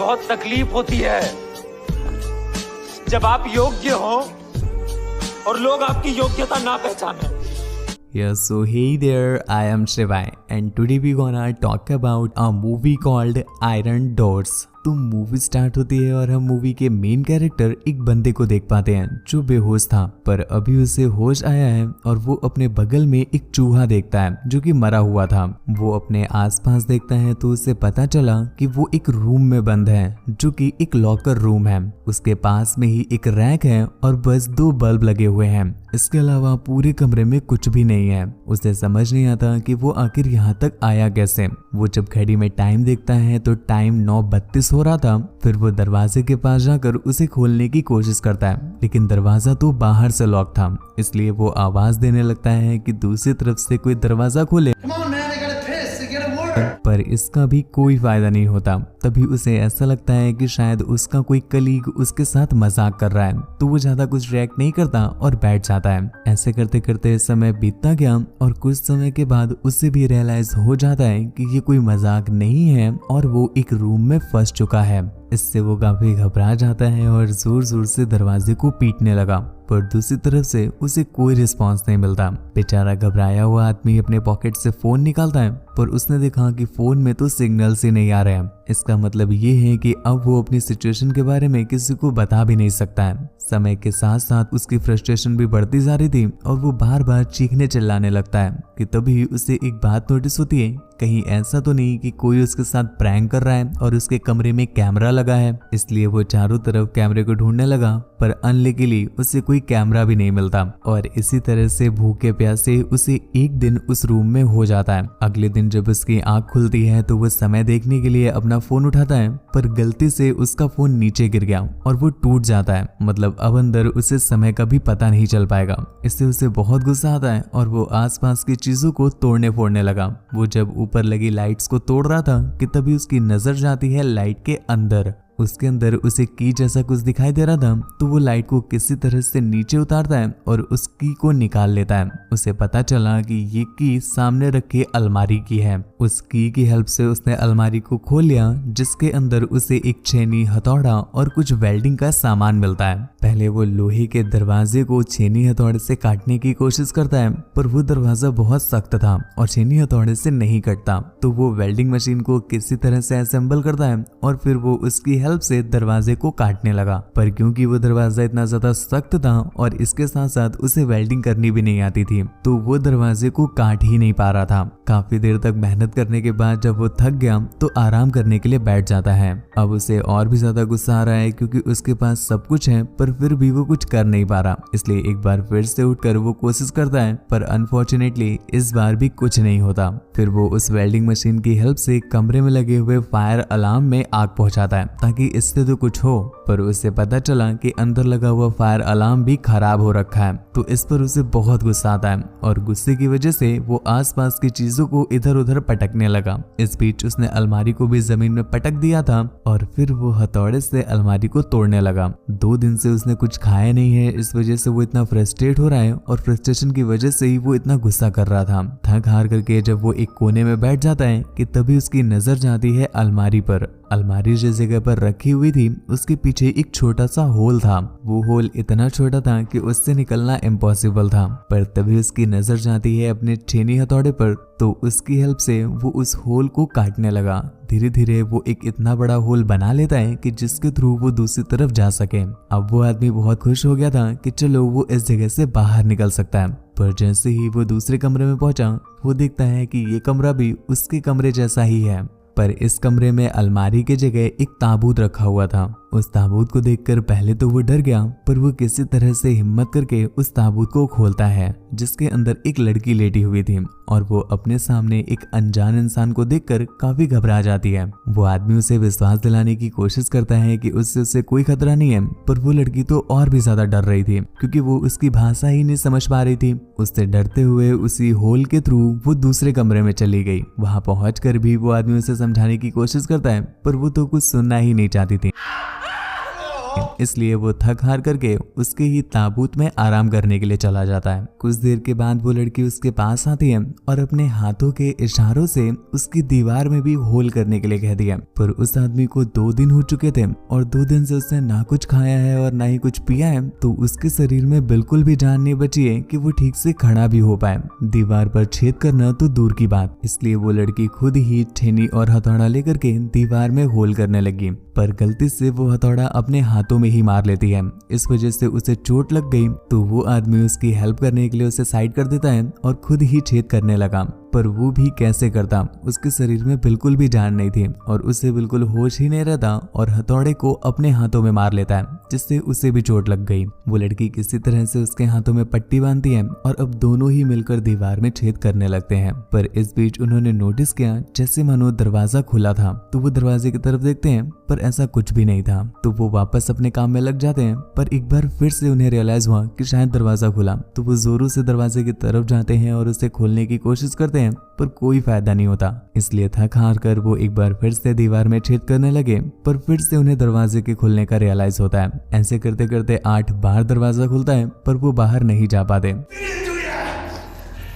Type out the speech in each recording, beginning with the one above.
बहुत तकलीफ होती है जब आप योग्य हो और लोग आपकी योग्यता ना पहचाने। Yes, so hey there, I am Shivai and today we gonna talk about a movie called Iron Doors। तो मूवी स्टार्ट होती है और हम मूवी के मेन कैरेक्टर एक बंदे को देख पाते हैं जो बेहोश था, पर अभी उसे होश आया है और वो अपने बगल में एक चूहा देखता है जो कि मरा हुआ था। वो अपने आसपास देखता है तो उसे पता चला कि वो एक रूम में बंद है जो कि एक लॉकर रूम है। उसके पास में ही एक रैक है और बस 2 बल्ब लगे हुए हैं। इसके अलावा पूरे कमरे में कुछ भी नहीं है। उसे समझ नहीं आता कि वो आखिर यहाँ तक आया कैसे। वो जब घड़ी में टाइम देखता है तो टाइम 9:32 हो रहा था। फिर वो दरवाजे के पास जाकर उसे खोलने की कोशिश करता है, लेकिन दरवाजा तो बाहर से लॉक था। इसलिए वो आवाज देने लगता है कि दूसरी तरफ से कोई दरवाजा खोले, पर इसका भी कोई फायदा नहीं होता। तभी उसे ऐसा लगता है कि शायद उसका कोई कलीग उसके साथ मजाक कर रहा है, तो वो ज्यादा कुछ रिएक्ट नहीं करता और बैठ जाता है। ऐसे करते करते समय बीतता गया और कुछ समय के बाद उसे भी रियलाइज हो जाता है कि ये कोई मजाक नहीं है और वो एक रूम में फंस चुका है। इससे वो काफी घबरा जाता है और जोर जोर से दरवाजे को पीटने लगा, पर दूसरी तरफ से उसे कोई रिस्पांस नहीं मिलता। बेचारा घबराया हुआ आदमी अपने पॉकेट से फोन निकालता है, पर उसने देखा कि फोन में तो सिग्नल्स ही नहीं आ रहे हैं। इसका मतलब ये है कि अब वो अपनी सिचुएशन के बारे में किसी को बता भी नहीं सकता है। समय के साथ साथ उसकी फ्रस्ट्रेशन भी बढ़ती जा रही थी और वो बार बार चीखने चिल्लाने लगता है कि तभी उसे एक बात नोटिस होती है, कहीं ऐसा तो नहीं कि कोई उसके साथ प्रैंक कर रहा है और उसके कमरे में कैमरा लगा है। इसलिए वो चारों तरफ कैमरे को ढूंढने लगा, पर अनलकीली उसे कोई कैमरा भी नहीं मिलता। और इसी तरह से भूखे प्यासे उसे एक दिन उस रूम में हो जाता है। अगले दिन जब उसकी आंख खुलती है तो वो समय देखने के लिए अपना फोन उठाता है, पर गलती से उसका फोन नीचे गिर गया और वो टूट जाता है। मतलब अब अंदर उसे समय का भी पता नहीं चल पाएगा। इससे उसे बहुत गुस्सा आता है और वो आसपास की चीजों को तोड़ने फोड़ने लगा। वो जब ऊपर लगी लाइट्स को तोड़ रहा था कि तभी उसकी नजर जाती है लाइट के अंदर। उसके अंदर उसे की जैसा कुछ दिखाई दे रहा था, तो वो लाइट को किसी तरह से नीचे उतारता है और उस की को निकाल लेता है। उसे पता चला कि ये की सामने रखे अलमारी की है। उस की की हेल्प से उसने अलमारी को खोल लिया, जिसके अंदर उसे एक छेनी, हथौड़ा और कुछ वेल्डिंग का सामान मिलता है। पहले वो लोहे के दरवाजे को छेनी हथौड़े से काटने की कोशिश करता है, पर वो दरवाजा बहुत सख्त था और छेनी हथौड़े से नहीं कटता। तो वो वेल्डिंग मशीन को किसी तरह से असेंबल करता है और फिर वो उसकी हेल्प से दरवाजे को काटने लगा। पर क्योंकि वो दरवाजा इतना ज्यादा सख्त था और इसके साथ साथ उसे वेल्डिंग करनी भी नहीं आती थी, तो वो दरवाजे को काट ही नहीं पा रहा था। काफी देर तक मेहनत करने के बाद जब वो थक गया तो आराम करने के लिए बैठ जाता है। अब उसे और भी ज्यादा गुस्सा आ रहा है क्योंकि उसके पास सब कुछ है, पर फिर भी वो कुछ कर नहीं पा रहा। इसलिए एक बार फिर से उठकर वो कोशिश करता है, पर अनफॉर्चुनेटली इस बार भी कुछ नहीं होता। फिर वो उस वेल्डिंग मशीन की हेल्प से कमरे में लगे हुए फायर अलार्म में आग पहुंचाता है ताकि इससे तो कुछ हो, पर उसे पता चला कि अंदर लगा हुआ फायर अलार्म भी खराब हो रखा है। तो इस पर उसे बहुत गुस्सा आता है और गुस्से की वजह से वो आसपास की चीजों को इधर उधर पटकने लगा। इस बीच उसने अलमारी को भी जमीन में पटक दिया था और फिर वो हथौड़े से अलमारी को तोड़ने लगा। 2 दिन से उसने कुछ खाया नहीं है, इस वजह से वो इतना फ्रस्ट्रेट हो रहा है और फ्रस्ट्रेशन की वजह से ही वो इतना गुस्सा कर रहा था। थक हार करके जब वो एक कोने में बैठ जाता है कि तभी उसकी नजर जाती है अलमारी पर। अलमारी जिस जगह पर रखी हुई थी उसके पीछे एक छोटा सा होल था। वो होल इतना छोटा था कि उससे निकलना इम्पॉसिबल था, पर तभी उसकी नजर जाती है अपने छेनी हथौड़े पर, तो उसकी हेल्प से वो उस होल को काटने लगा। धीरे धीरे वो एक इतना बड़ा होल बना लेता है कि जिसके थ्रू वो दूसरी तरफ जा सके। अब वो आदमी बहुत खुश हो गया था कि चलो वो इस जगह से बाहर निकल सकता है, पर जैसे ही वो दूसरे कमरे में पहुंचा वो देखता है कि ये कमरा भी उसके कमरे जैसा ही है, पर इस कमरे में अलमारी की जगह एक ताबूत रखा हुआ था। उस ताबूत को देखकर पहले तो वो डर गया, पर वो किसी तरह से हिम्मत करके उस ताबूत को खोलता है, जिसके अंदर एक लड़की लेटी हुई थी और वो अपने सामने एक अनजान इंसान को देखकर काफी घबरा जाती है। वो आदमी उसे विश्वास दिलाने की कोशिश करता है कि उससे कोई खतरा नहीं है, पर वो लड़की तो और भी ज्यादा डर रही थी क्योंकि वो उसकी भाषा ही नहीं समझ पा रही थी। उससे डरते हुए उसी होल के थ्रू वो दूसरे कमरे में चली गई। वहां पहुंचकर भी वो आदमी उसे समझाने की कोशिश करता है, पर वो तो कुछ सुनना ही नहीं चाहती थी। इसलिए वो थक हार करके उसके ही ताबूत में आराम करने के लिए चला जाता है। कुछ देर के बाद वो लड़की उसके पास आती है और अपने हाथों के इशारों से उसकी दीवार में भी होल करने के लिए कहती है। पर उस आदमी को 2 दिन हो चुके थे और 2 दिन से उसने ना कुछ खाया है और ना ही कुछ पिया है, तो उसके शरीर में बिल्कुल भी जान नहीं बची है कि वो ठीक से खड़ा भी हो पाए। दीवार पर छेद करना तो दूर की बात, इसलिए वो लड़की खुद ही छेनी और हथौड़ा लेकर के दीवार में होल करने लगी। पर गलती से वो हथौड़ा अपने हाथों में ही मार लेती है। इस वजह से उसे चोट लग गई, तो वो आदमी उसकी हेल्प करने के लिए उसे साइड कर देता है और खुद ही छेद करने लगा। पर वो भी कैसे करता, उसके शरीर में बिल्कुल भी जान नहीं थी और उसे बिल्कुल होश ही नहीं रहता और हथौड़े को अपने हाथों में मार लेता है, जिससे उसे भी चोट लग गई। वो लड़की किसी तरह से उसके हाथों में पट्टी बांधती है और अब दोनों ही मिलकर दीवार में छेद करने लगते हैं। पर इस बीच उन्होंने नोटिस किया जैसे मानो दरवाजा खुला था, तो वो दरवाजे की तरफ देखते हैं पर ऐसा कुछ भी नहीं था। तो वो वापस अपने काम में लग जाते हैं, पर एक बार फिर से उन्हें रियलाइज हुआ कि शायद दरवाजा खुला, तो वो जोरों से दरवाजे की तरफ जाते हैं और उसे खोलने की कोशिश करते हैं, पर कोई फायदा नहीं होता। इसलिए थक हार कर वो एक बार फिर से दीवार में छेद करने लगे, पर फिर से उन्हें दरवाजे के खुलने का रियलाइज होता है। ऐसे करते करते 8 बार दरवाजा खुलता है, पर वो बाहर नहीं जा पाते।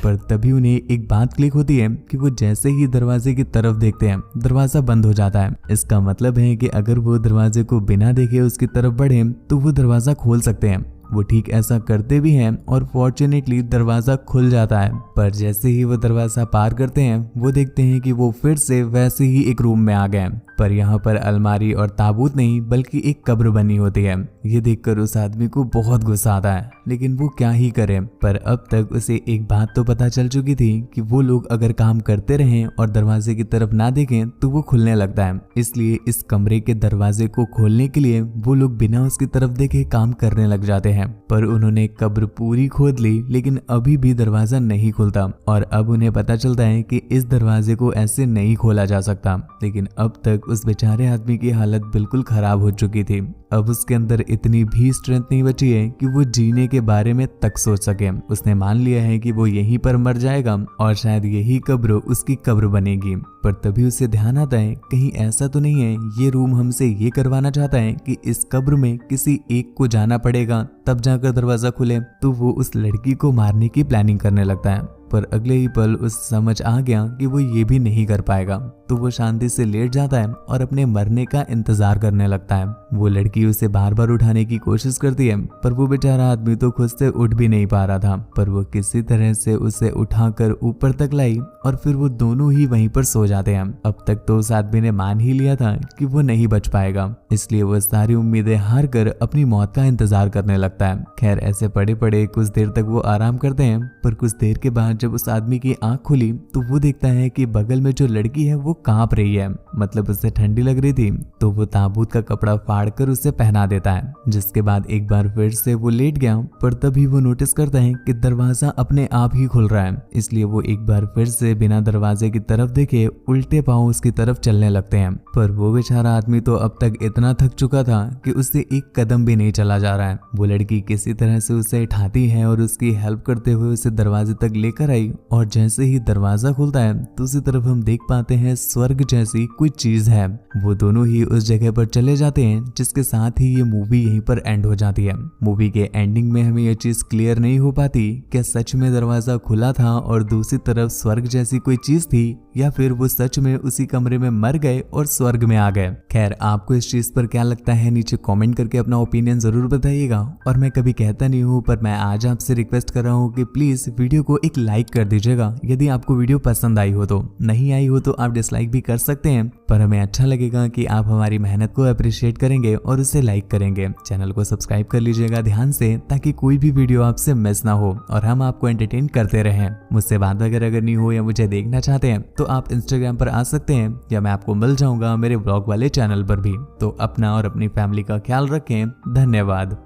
पर तभी उन्हें एक बात क्लिक होती है कि वो जैसे ही दरवाजे की तरफ देखते हैं, दरवाजा बंद हो जाता है। इसका मतलब है कि अगर वो दरवाजे को बिना देखे उसकी तरफ बढ़े तो वो दरवाजा खोल सकते हैं। वो ठीक ऐसा करते भी हैं और फॉर्चुनेटली दरवाजा खुल जाता है। पर जैसे ही वो दरवाजा पार करते हैं, वो देखते हैं कि वो फिर से वैसे ही एक रूम में आ गए, पर यहाँ पर अलमारी और ताबूत नहीं बल्कि एक कब्र बनी होती है। ये देखकर उस आदमी को बहुत गुस्सा आता है, लेकिन वो क्या ही करे। पर अब तक उसे एक बात तो पता चल चुकी थी कि वो लोग अगर काम करते रहें और दरवाजे की तरफ ना देखें तो वो खुलने लगता है। इसलिए इस कमरे के दरवाजे को खोलने के लिए वो लोग बिना उसकी तरफ देखे काम करने लग जाते हैं। पर उन्होंने कब्र पूरी खोद ली, लेकिन अभी भी दरवाजा नहीं खुलता और अब उन्हें पता चलता है कि इस दरवाजे को ऐसे नहीं खोला जा सकता। लेकिन अब तक उस बेचारे आदमी की हालत बिल्कुल खराब हो चुकी थी। अब उसके अंदर इतनी भी स्ट्रेंथ नहीं बची है कि वो जीने के बारे में तक सोच सके। उसने मान लिया है कि वो यहीं पर मर जाएगा और शायद यही कब्र उसकी कब्र बनेगी। पर तभी उसे ध्यान आता है कहीं ऐसा तो नहीं है ये रूम हमसे ये करवाना चाहता है कि इस कब्र में किसी एक को जाना पड़ेगा तब जाकर दरवाजा खुले। तो वो उस लड़की को मारने की प्लानिंग करने लगता है, पर अगले ही पल उसे समझ आ गया कि वो ये भी नहीं कर पाएगा। तो वो शांति से लेट जाता है और अपने मरने का इंतजार करने लगता है। वो लड़की उसे बार बार उठाने की कोशिश करती है, पर वो बेचारा आदमी तो खुद से उठ भी नहीं पा रहा था। पर वो किसी तरह से उसे उठाकर ऊपर तक लाई और फिर वो दोनों ही वहीं पर सो जाते हैं। अब तक तो उस आदमी ने मान ही लिया था कि वो नहीं बच पाएगा, इसलिए वो सारी उम्मीदें हार कर अपनी मौत का इंतजार करने लगता है। खैर ऐसे पड़े पड़े कुछ देर तक वो आराम करते हैं, पर कुछ देर के बाद जब उस आदमी की आंख खुली तो वो देखता है कि बगल में जो लड़की है वो कांप रही है, मतलब उसे ठंडी लग रही थी। तो वो ताबूत का कपड़ा फाड़कर उसे पहना देता है, जिसके बाद एक बार फिर से वो लेट गया। पर तभी वो नोटिस करता है कि दरवाजा अपने आप ही खुल रहा है, इसलिए वो एक बार फिर से बिना दरवाजे की तरफ देखे उल्टे पांव उसकी तरफ चलने लगते हैं। पर वो बेचारा आदमी तो अब तक इतना थक चुका था कि उससे एक कदम भी नहीं चला जा रहा है। वो लड़की किसी तरह से उसे उठाती है और उसकी हेल्प करते हुए उसे दरवाजे तक लेकर आई, और जैसे ही दरवाजा खुलता है तो उसी तरफ हम देख पाते हैं स्वर्ग जैसी कोई चीज है। वो दोनों ही उस जगह पर चले जाते हैं, जिसके साथ ही ये मूवी यहीं पर एंड हो जाती है। मूवी के एंडिंग में हमें ये चीज क्लियर नहीं हो पाती क्या सच में दरवाजा खुला था और दूसरी तरफ स्वर्ग जैसी कोई चीज थी, या फिर वो सच में उसी कमरे में मर गए और स्वर्ग में आ गए। खैर आपको इस चीज पर क्या लगता है नीचे कमेंट करके अपना ओपिनियन जरूर बताइएगा। और मैं कभी कहता नहीं हूँ, पर मैं आज आपसे रिक्वेस्ट कर रहा हूँ कि प्लीज वीडियो को एक लाइक कर दीजिएगा यदि आपको वीडियो पसंद आई हो। तो नहीं आई हो तो आप डिसलाइक भी कर सकते हैं, पर हमें अच्छा लगेगा कि आप हमारी मेहनत को अप्रिशिएट करेंगे और उसे लाइक करेंगे। चैनल को सब्सक्राइब कर लीजिएगा ध्यान से, ताकि कोई भी वीडियो आपसे मिस ना हो और हम आपको एंटरटेन करते रहें। मुझसे बात वगैरह करनी हो या मुझे देखना चाहते हैं तो आप इंस्टाग्राम पर आ सकते हैं, या मैं आपको मिल जाऊंगा मेरे ब्लॉग वाले चैनल पर भी। तो अपना और अपनी फैमिली का ख्याल रखें। धन्यवाद।